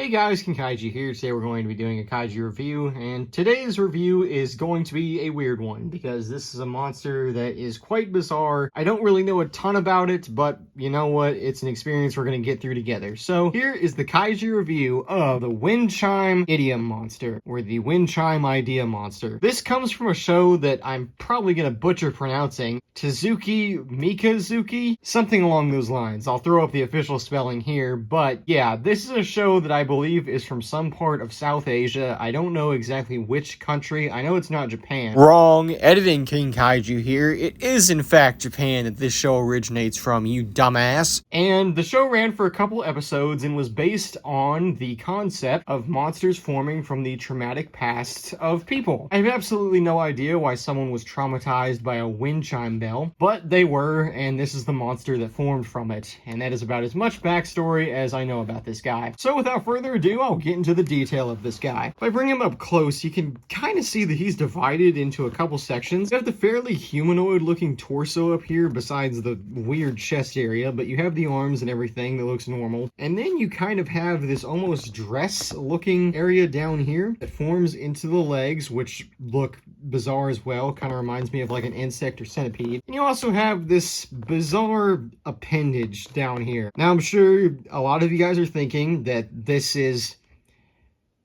Hey guys, Kaiju here. Today we're going to be doing a Kaiju review, and today's review is going to be a weird one because this is a monster that is quite bizarre. I don't really know a ton about it, but you know what? It's an experience we're going to get through together. So here is the Kaiju review of the Wind Chime Idiom Monster, or the Wind Chime Idea Monster. This comes from a show that I'm probably going to butcher pronouncing, Tezuki Mikazuki? Something along those lines. I'll throw up the official spelling here, but yeah, this is a show that I believe is from some part of South Asia. I don't know exactly which country. I know it's not Japan. Wrong. Editing King Kaiju here. It is in fact Japan that this show originates from, you dumbass. And the show ran for a couple episodes and was based on the concept of monsters forming from the traumatic past of people. I have absolutely no idea why someone was traumatized by a wind chime bell, but they were, and this is the monster that formed from it. And that is about as much backstory as I know about this guy. So without further ado, I'll get into the detail of this guy. If I bring him up close, you can kind of see that he's divided into a couple sections. You have the fairly humanoid looking torso up here besides the weird chest area, but you have the arms and everything that looks normal. And then you kind of have this almost dress looking area down here that forms into the legs, which look bizarre as well. Kind of reminds me of like an insect or centipede. And you also have this bizarre appendage down here. Now I'm sure a lot of you guys are thinking that this is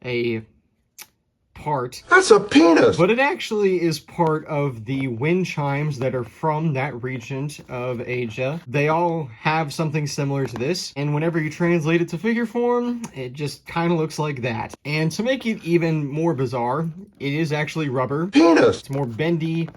a part. That's a penis! But it actually is part of the wind chimes that are from that region of Asia. They all have something similar to this, and whenever you translate it to figure form, it just kind of looks like that. And to make it even more bizarre, it is actually rubber. Penis! It's more bendy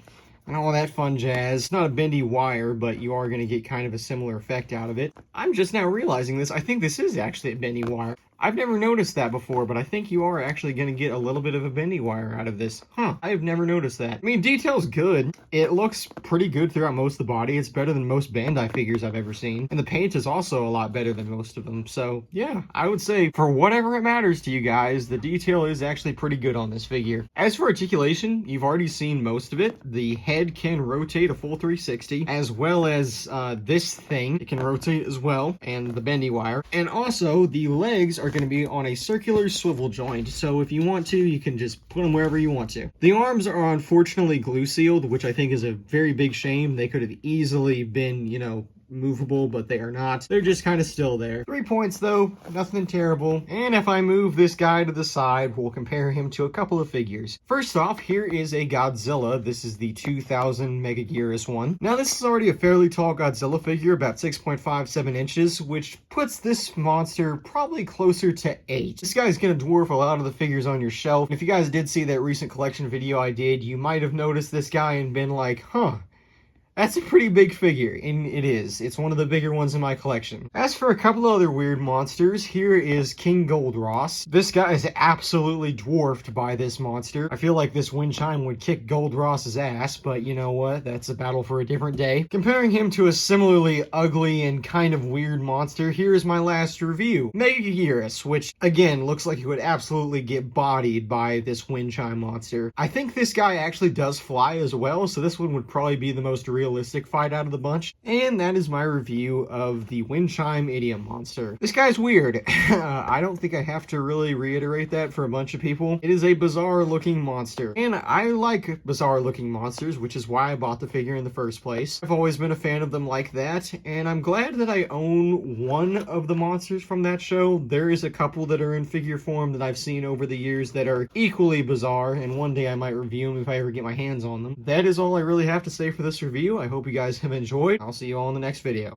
and all that fun jazz. It's not a bendy wire, but you are going to get kind of a similar effect out of it. I'm just now realizing this. I think this is actually a bendy wire. I've never noticed that before, but I think you are actually going to get a little bit of a bendy wire out of this. Huh, I have never noticed that. I mean, detail's good. It looks pretty good throughout most of the body. It's better than most Bandai figures I've ever seen. And the paint is also a lot better than most of them. So, yeah, I would say, for whatever it matters to you guys, the detail is actually pretty good on this figure. As for articulation, you've already seen most of it. The head can rotate a full 360, as well as this thing. It can rotate as well, and the bendy wire. And also, the legs are going to be on a circular swivel joint, so if you want to, you can just put them wherever you want to. The arms are unfortunately glue sealed, which I think is a very big shame. They could have easily been, you know, movable, but they are not. They're just kind of still there. 3 points though, nothing terrible. And if I move this guy to the side, we'll compare him to a couple of figures. First off, here is a Godzilla. This is the 2000 Megaguirus one. Now this is already a fairly tall Godzilla figure, about 6.57 inches, which puts this monster probably closer to 8. This guy's gonna dwarf a lot of the figures on your shelf. If you guys did see that recent collection video I did, you might have noticed this guy and been like, huh, that's a pretty big figure, and it is. It's one of the bigger ones in my collection. As for a couple of other weird monsters, here is King Goldross. This guy is absolutely dwarfed by this monster. I feel like this wind chime would kick Goldross's ass, but you know what? That's a battle for a different day. Comparing him to a similarly ugly and kind of weird monster, here is my last review. Megaguirus, which, again, looks like he would absolutely get bodied by this wind chime monster. I think this guy actually does fly as well, so this one would probably be the most realistic fight out of the bunch. And that is my review of the Wind Chime Idiom Monster. This guy's weird. I don't think I have to really reiterate that for a bunch of people. It is a bizarre looking monster. And I like bizarre looking monsters, which is why I bought the figure in the first place. I've always been a fan of them like that, and I'm glad that I own one of the monsters from that show. There is a couple that are in figure form that I've seen over the years that are equally bizarre, and one day I might review them if I ever get my hands on them. That is all I really have to say for this review. I hope you guys have enjoyed. I'll see you all in the next video.